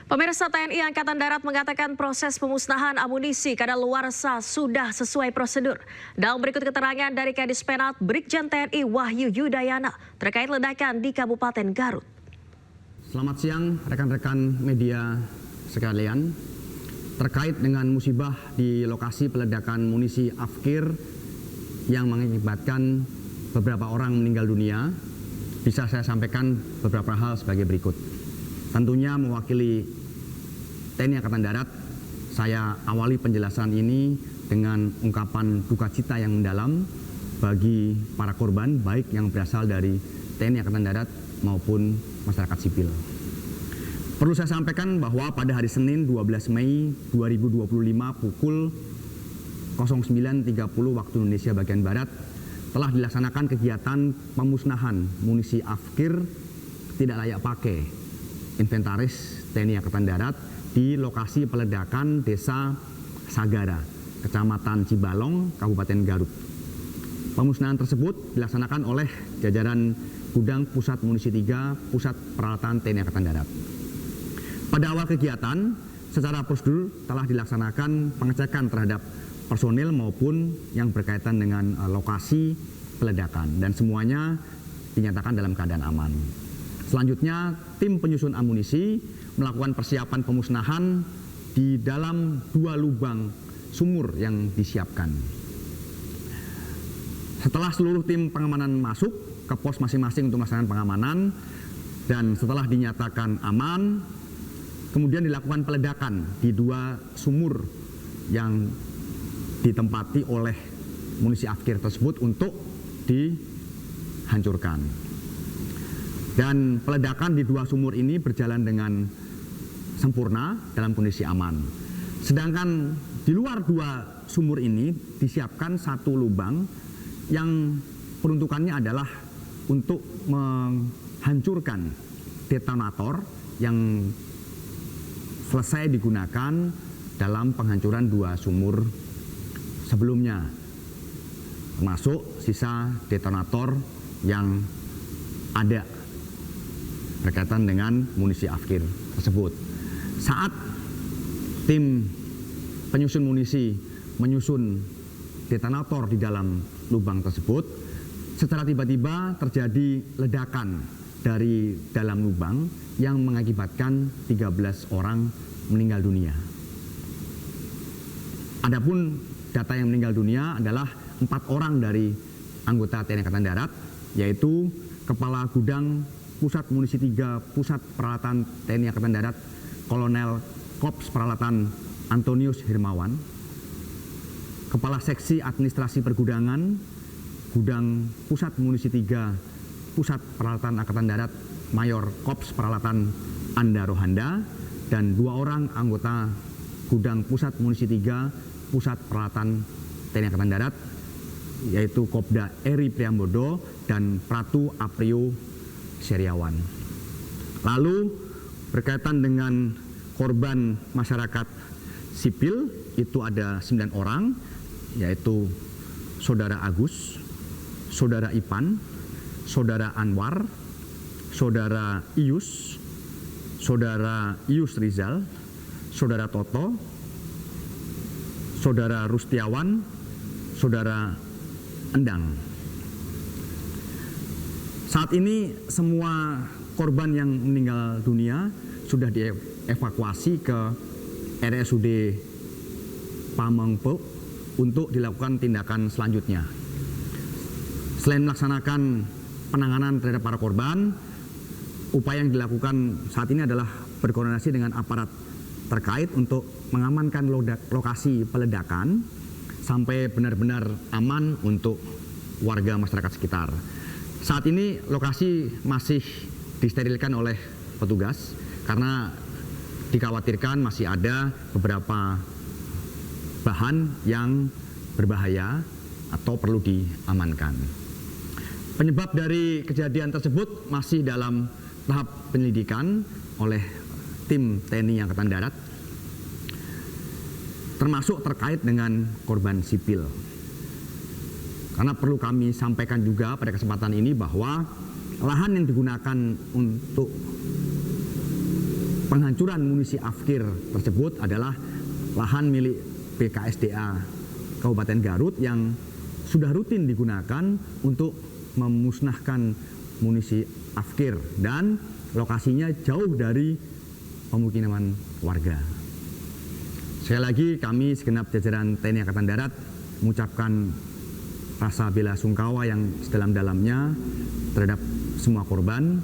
Pemirsa, TNI Angkatan Darat mengatakan proses pemusnahan amunisi kadaluarsa sudah sesuai prosedur. Dan berikut keterangan dari Kadis Penat Brigjen TNI Wahyu Yudayana terkait ledakan di Kabupaten Garut. Selamat siang rekan-rekan media sekalian. Terkait dengan musibah di lokasi peledakan munisi Afkir yang mengakibatkan beberapa orang meninggal dunia, bisa saya sampaikan beberapa hal sebagai berikut. Tentunya mewakili TNI Angkatan Darat, saya awali penjelasan ini dengan ungkapan duka cita yang mendalam bagi para korban, baik yang berasal dari TNI Angkatan Darat maupun masyarakat sipil. Perlu saya sampaikan bahwa pada hari Senin 12 Mei 2025 pukul 09.30 waktu Indonesia bagian Barat telah dilaksanakan kegiatan pemusnahan munisi Afkir tidak layak pakai inventaris TNI Angkatan Darat di lokasi peledakan Desa Sagara, Kecamatan Cibalong, Kabupaten Garut. Pemusnahan tersebut dilaksanakan oleh jajaran Gudang Pusat Munisi 3 Pusat Peralatan TNI Angkatan Darat. Pada awal kegiatan, secara prosedur telah dilaksanakan pengecekan terhadap personil maupun yang berkaitan dengan lokasi peledakan dan semuanya dinyatakan dalam keadaan aman. Selanjutnya, tim penyusun amunisi melakukan persiapan pemusnahan di dalam 2 lubang sumur yang disiapkan. Setelah seluruh tim pengamanan masuk ke pos masing-masing untuk melaksanakan pengamanan dan setelah dinyatakan aman, kemudian dilakukan peledakan di 2 sumur yang ditempati oleh munisi Afkir tersebut untuk dihancurkan. Dan peledakan di 2 sumur ini berjalan dengan sempurna dalam kondisi aman. Sedangkan di luar 2 sumur ini disiapkan 1 lubang yang peruntukannya adalah untuk menghancurkan detonator yang selesai digunakan dalam penghancuran 2 sumur sebelumnya, termasuk sisa detonator yang ada berkaitan dengan munisi Afkir tersebut. Saat tim penyusun munisi menyusun detonator di dalam lubang tersebut, secara tiba-tiba terjadi ledakan dari dalam lubang yang mengakibatkan 13 orang meninggal dunia. Adapun data yang meninggal dunia adalah 4 orang dari anggota TNI Angkatan Darat, yaitu Kepala Gudang Pusat Munisi 3 Pusat Peralatan TNI Angkatan Darat Kolonel Korps Peralatan Antonius Hermawan, Kepala Seksi Administrasi Pergudangan Gudang Pusat Munisi 3 Pusat Peralatan Angkatan Darat Mayor Korps Peralatan Anda Rohanda, dan 2 orang anggota Gudang Pusat Munisi 3 Pusat Peralatan TNI Angkatan Darat, yaitu Kopda Eri Priambodo dan Pratu Aprio Seriawan. Lalu berkaitan dengan korban masyarakat sipil itu ada 9 orang, yaitu Saudara Agus, Saudara Ipan, Saudara Anwar, Saudara Ius, Saudara Ius Rizal, Saudara Toto, Saudara Rustiawan, Saudara Endang. Saat ini semua korban yang meninggal dunia sudah dievakuasi ke RSUD Pamengpeuk untuk dilakukan tindakan selanjutnya. Selain melaksanakan penanganan terhadap para korban, upaya yang dilakukan saat ini adalah berkoordinasi dengan aparat terkait untuk mengamankan lokasi peledakan sampai benar-benar aman untuk warga masyarakat sekitar. Saat ini lokasi masih disterilkan oleh petugas karena dikhawatirkan masih ada beberapa bahan yang berbahaya atau perlu diamankan. Penyebab dari kejadian tersebut masih dalam tahap penyelidikan oleh tim TNI Angkatan Darat, termasuk terkait dengan korban sipil. Karena perlu kami sampaikan juga pada kesempatan ini bahwa lahan yang digunakan untuk penghancuran munisi Afkir tersebut adalah lahan milik PKSDA Kabupaten Garut yang sudah rutin digunakan untuk memusnahkan munisi Afkir dan lokasinya jauh dari pemukiman warga. Sekali lagi kami segenap jajaran TNI Angkatan Darat mengucapkan rasa bela sungkawa yang sedalam-dalamnya terhadap semua korban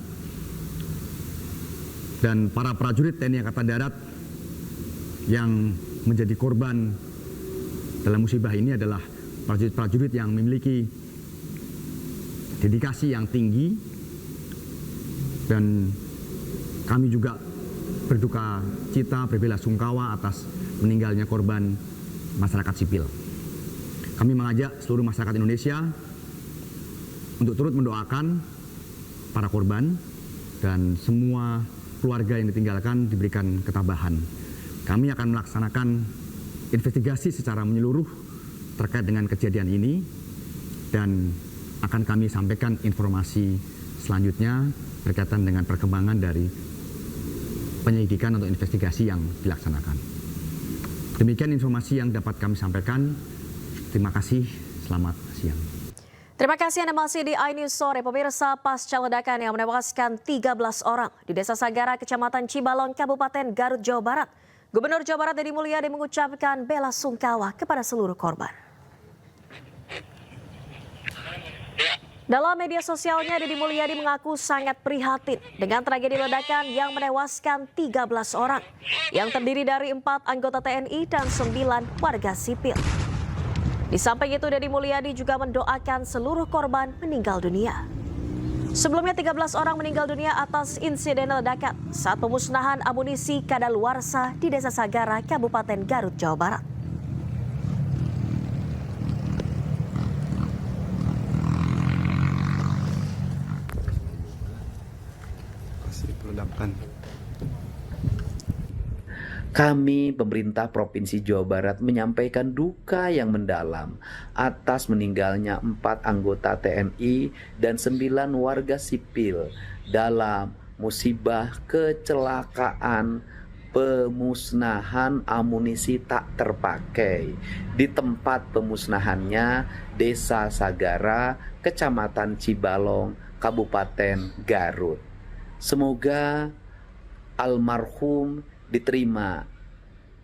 dan para prajurit TNI Angkatan Darat yang menjadi korban dalam musibah ini adalah prajurit-prajurit yang memiliki dedikasi yang tinggi, dan kami juga berduka cita, berbela sungkawa atas meninggalnya korban masyarakat sipil. Kami mengajak seluruh masyarakat Indonesia untuk turut mendoakan para korban dan semua keluarga yang ditinggalkan diberikan ketabahan. Kami akan melaksanakan investigasi secara menyeluruh terkait dengan kejadian ini dan akan kami sampaikan informasi selanjutnya berkaitan dengan perkembangan dari penyelidikan atau investigasi yang dilaksanakan. Demikian informasi yang dapat kami sampaikan. Terima kasih, selamat siang. Terima kasih Anda masih di iNews Sore. Pemirsa, pasca ledakan yang menewaskan 13 orang di Desa Sagara, Kecamatan Cibalong, Kabupaten Garut, Jawa Barat, Gubernur Jawa Barat Deddy Mulyadi mengucapkan bela sungkawa kepada seluruh korban. Dalam media sosialnya, Deddy Mulyadi mengaku sangat prihatin dengan tragedi ledakan yang menewaskan 13 orang, yang terdiri dari 4 anggota TNI dan 9 warga sipil. Di samping itu, Deddy Mulyadi juga mendoakan seluruh korban meninggal dunia. Sebelumnya 13 orang meninggal dunia atas insiden ledakan saat pemusnahan amunisi kadaluarsa di Desa Sagara, Kabupaten Garut, Jawa Barat. Kami, pemerintah Provinsi Jawa Barat, menyampaikan duka yang mendalam atas meninggalnya 4 anggota TNI dan 9 warga sipil dalam musibah kecelakaan pemusnahan amunisi tak terpakai di tempat pemusnahannya Desa Sagara, Kecamatan Cibalong, Kabupaten Garut. Semoga almarhum diterima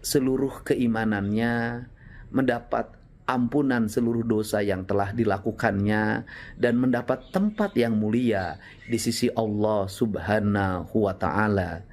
seluruh keimanannya, mendapat ampunan seluruh dosa yang telah dilakukannya, dan mendapat tempat yang mulia di sisi Allah Subhanahu wa Ta'ala.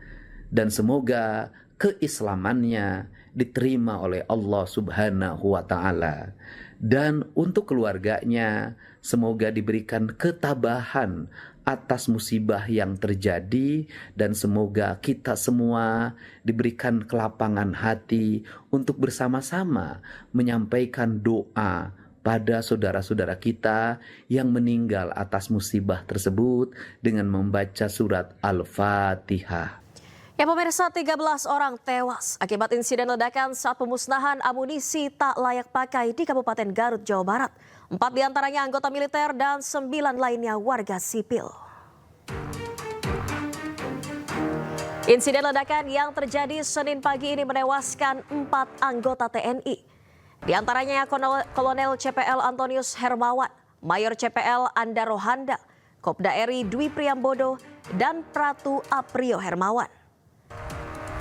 Dan semoga keislamannya diterima oleh Allah Subhanahu wa Ta'ala. Dan untuk keluarganya, semoga diberikan ketabahan atas musibah yang terjadi, dan semoga kita semua diberikan kelapangan hati untuk bersama-sama menyampaikan doa pada saudara-saudara kita yang meninggal atas musibah tersebut dengan membaca surat Al-Fatihah. Ya pemirsa, 13 orang tewas akibat insiden ledakan saat pemusnahan amunisi tak layak pakai di Kabupaten Garut, Jawa Barat. 4 diantaranya anggota militer dan 9 lainnya warga sipil. Insiden ledakan yang terjadi Senin pagi ini menewaskan 4 anggota TNI. Di antaranya Kolonel CPL Antonius Hermawan, Mayor CPL Anda Rohanda, Kopda RI Dwi Priambodo, dan Pratu Aprio Hermawan.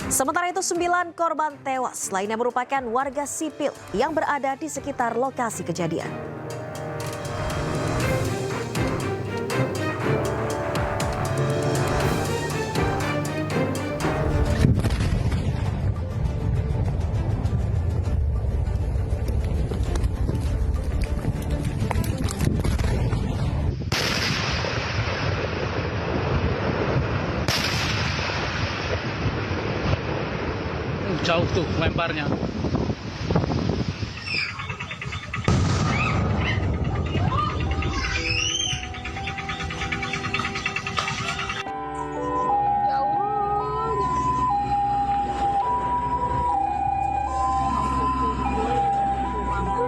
Sementara itu 9 korban tewas lainnya merupakan warga sipil yang berada di sekitar lokasi kejadian. Jauh tuh lemparnya.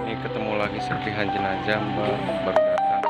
Ini ketemu lagi serpihan jenazah baru datang.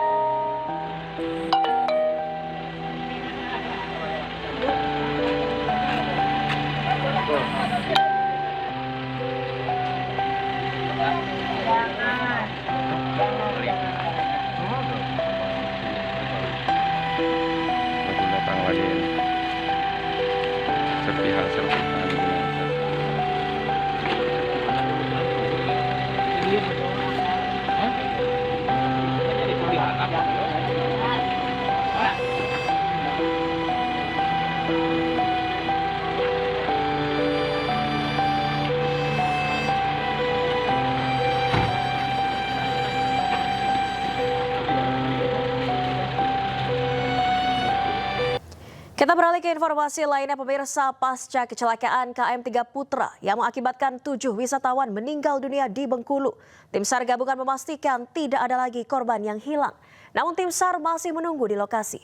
Kita beralih ke informasi lainnya, pemirsa. Pasca kecelakaan KM 3 Putra yang mengakibatkan 7 wisatawan meninggal dunia di Bengkulu, tim SAR gabungan memastikan tidak ada lagi korban yang hilang. Namun tim SAR masih menunggu di lokasi.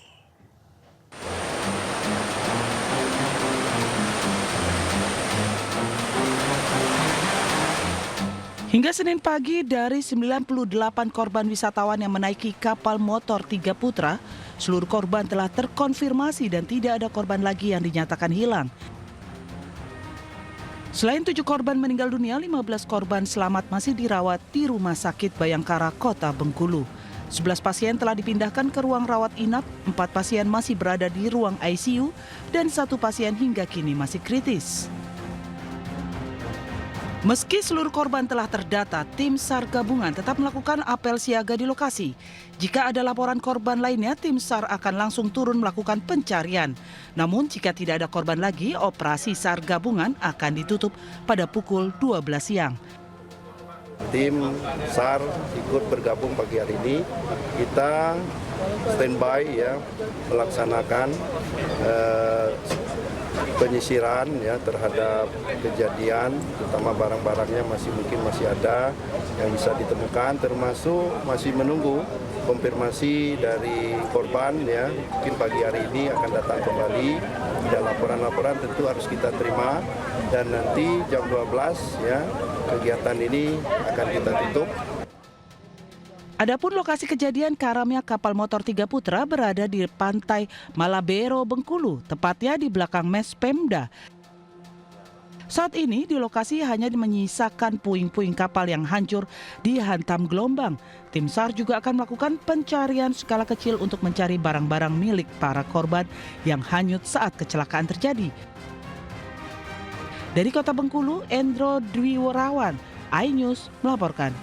Hingga Senin pagi, dari 98 korban wisatawan yang menaiki kapal motor 3 Putra, seluruh korban telah terkonfirmasi dan tidak ada korban lagi yang dinyatakan hilang. Selain 7 korban meninggal dunia, 15 korban selamat masih dirawat di Rumah Sakit Bayangkara, Kota Bengkulu. 11 pasien telah dipindahkan ke ruang rawat inap, 4 pasien masih berada di ruang ICU, dan 1 pasien hingga kini masih kritis. Meski seluruh korban telah terdata, tim SAR gabungan tetap melakukan apel siaga di lokasi. Jika ada laporan korban lainnya, tim SAR akan langsung turun melakukan pencarian. Namun jika tidak ada korban lagi, operasi SAR gabungan akan ditutup pada pukul 12 siang. Tim SAR ikut bergabung pagi hari ini. Kita standby ya, melaksanakan penyisiran ya terhadap kejadian, terutama barang-barangnya mungkin masih ada yang bisa ditemukan, termasuk masih menunggu konfirmasi dari korban ya. Mungkin pagi hari ini akan datang kembali, dan laporan-laporan tentu harus kita terima, dan nanti jam 12 ya kegiatan ini akan kita tutup. Adapun lokasi kejadian karamnya kapal motor 3 Putra berada di pantai Malabero, Bengkulu, tepatnya di belakang Mes Pemda. Saat ini di lokasi hanya menyisakan puing-puing kapal yang hancur dihantam gelombang. Tim SAR juga akan melakukan pencarian skala kecil untuk mencari barang-barang milik para korban yang hanyut saat kecelakaan terjadi. Dari Kota Bengkulu, Endro Dwiwarawan, iNews melaporkan.